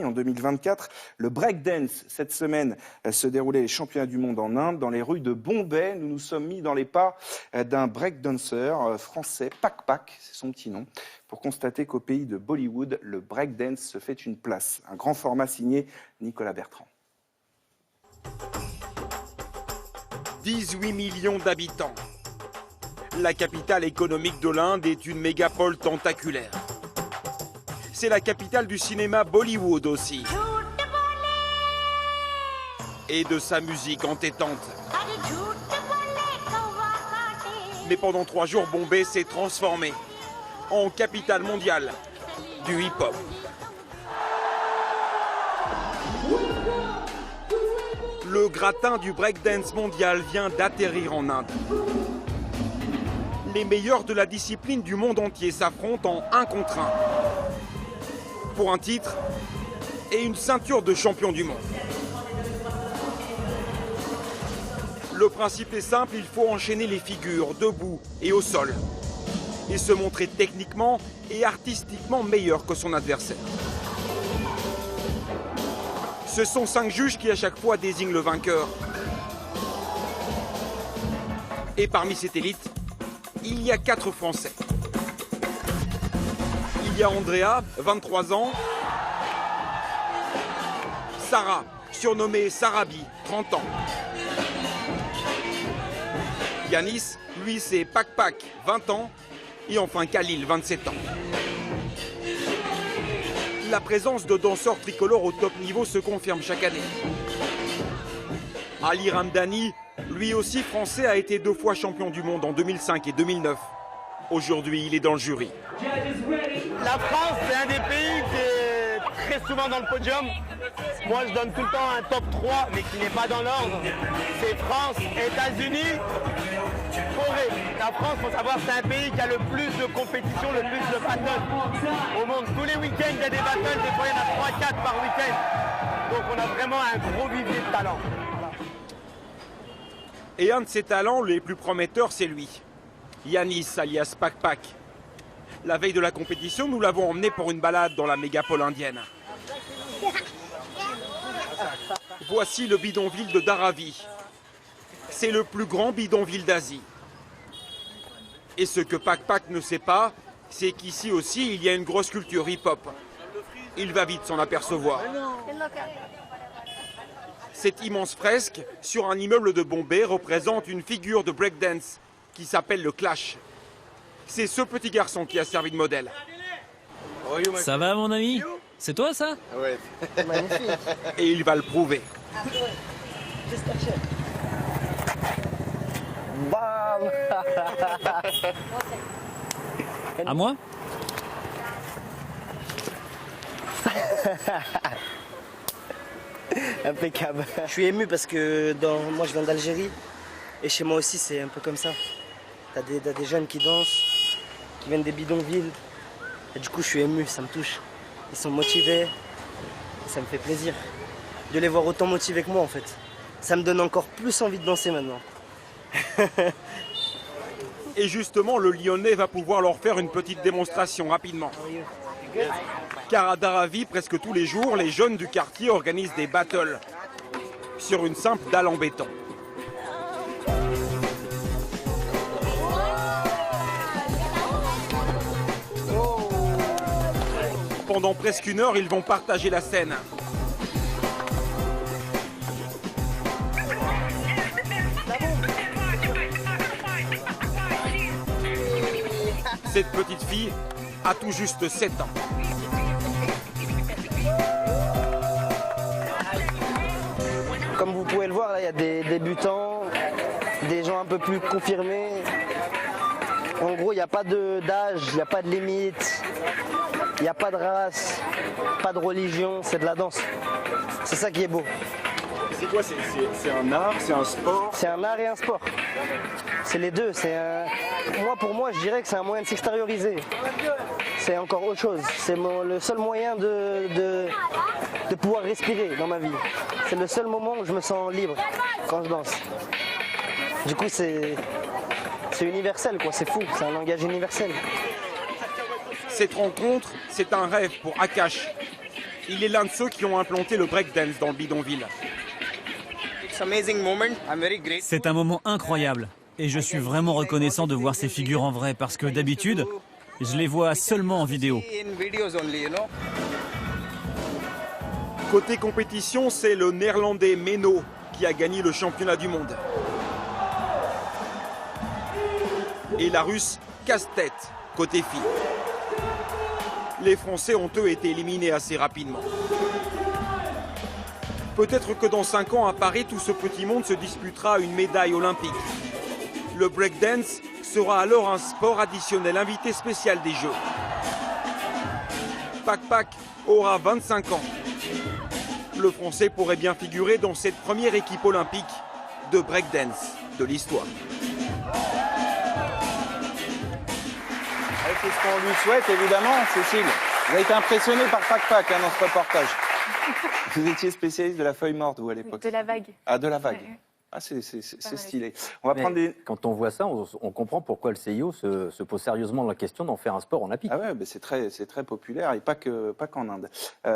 En 2024, le breakdance, cette semaine, se déroulait les championnats du monde en Inde. Dans les rues de Bombay, nous nous sommes mis dans les pas d'un breakdancer français, Pak Pak, c'est son petit nom, pour constater qu'au pays de Bollywood, le breakdance se fait une place. Un grand format signé Nicolas Bertrand. 18 millions d'habitants. La capitale économique de l'Inde est une mégapole tentaculaire. C'est la capitale du cinéma Bollywood aussi. Et de sa musique entêtante. Mais pendant 3 jours, Bombay s'est transformée en capitale mondiale du hip-hop. Le gratin du breakdance mondial vient d'atterrir en Inde. Les meilleurs de la discipline du monde entier s'affrontent en 1 contre 1. Pour un titre et une ceinture de champion du monde. Le principe est simple, il faut enchaîner les figures debout et au sol et se montrer techniquement et artistiquement meilleur que son adversaire. Ce sont 5 juges qui à chaque fois désignent le vainqueur. Et parmi cette élite, il y a 4 Français. Il y a Andrea, 23 ans. Sarah, surnommée Sarabi, 30 ans. Yanis, lui c'est Pak Pak, 20 ans. Et enfin Khalil, 27 ans. La présence de danseurs tricolores au top niveau se confirme chaque année. Ali Ramdani, lui aussi français, a été 2 fois champion du monde en 2005 et 2009. Aujourd'hui, il est dans le jury. La France, c'est un des pays qui est très souvent dans le podium. Moi, je donne tout le temps un top 3, mais qui n'est pas dans l'ordre. C'est France, États-Unis, Corée. La France, il faut savoir, c'est un pays qui a le plus de compétition, le plus de battles au monde. Tous les week-ends, il y a des battles, des fois, il y en a 3-4 par week-end. Donc, on a vraiment un gros vivier de talent. Voilà. Et un de ses talents les plus prometteurs, c'est lui. Yanis, alias Pak Pak. La veille de la compétition, nous l'avons emmené pour une balade dans la mégapole indienne. Voici le bidonville de Dharavi. C'est le plus grand bidonville d'Asie. Et ce que Pak Pak ne sait pas, c'est qu'ici aussi, il y a une grosse culture hip-hop. Il va vite s'en apercevoir. Cette immense fresque sur un immeuble de Bombay représente une figure de breakdance qui s'appelle le Clash. C'est ce petit garçon qui a servi de modèle. Ça va mon ami? C'est toi ça? Ouais. Magnifique. Et il va le prouver. Bam. À moi? Impeccable. Je suis ému parce que moi je viens d'Algérie et chez moi aussi c'est un peu comme ça. T'as des jeunes qui dansent, qui viennent des bidonvilles. Et du coup je suis ému, ça me touche. Ils sont motivés et ça me fait plaisir de les voir autant motivés que moi en fait. Ça me donne encore plus envie de danser maintenant. Et justement, le Lyonnais va pouvoir leur faire une petite démonstration rapidement. Car à Dharavi, presque tous les jours, les jeunes du quartier organisent des battles sur une simple dalle en béton. Pendant presque 1 heure, ils vont partager la scène. Cette petite fille a tout juste 7 ans. Comme vous pouvez le voir, là, il y a des débutants, des gens un peu plus confirmés. En gros, il n'y a pas d'âge, il n'y a pas de limite, il n'y a pas de race, pas de religion, c'est de la danse. C'est ça qui est beau. C'est quoi? C'est un art, c'est un sport? C'est un art et un sport. C'est les deux. Pour moi, je dirais que c'est un moyen de s'extérioriser. C'est encore autre chose. C'est le seul moyen de pouvoir respirer dans ma vie. C'est le seul moment où je me sens libre quand je danse. Du coup, c'est universel, quoi. C'est fou. C'est un langage universel. Cette rencontre, c'est un rêve pour Akash. Il est l'un de ceux qui ont implanté le breakdance dans le bidonville. C'est un moment incroyable. Et je suis vraiment reconnaissant de voir ces figures en vrai parce que d'habitude, je les vois seulement en vidéo. Côté compétition, c'est le néerlandais Menno qui a gagné le championnat du monde. Et la russe Casse-Tête, côté filles. Les Français ont eux été éliminés assez rapidement. Peut-être que dans 5 ans à Paris, tout ce petit monde se disputera une médaille olympique. Le breakdance sera alors un sport additionnel invité spécial des Jeux. Pak Pak aura 25 ans. Le Français pourrait bien figurer dans cette première équipe olympique de breakdance de l'histoire. C'est ce qu'on lui souhaite, évidemment, Cécile. Vous avez été impressionné par Pak Pak dans ce reportage. Vous étiez spécialiste de la feuille morte, vous, à l'époque. De la vague. Ah, de la vague. Ouais. Ah, c'est stylé. On va prendre des... Quand on voit ça, on comprend pourquoi le CIO se pose sérieusement la question d'en faire un sport olympique. Ah ouais, c'est très populaire et pas qu'en Inde.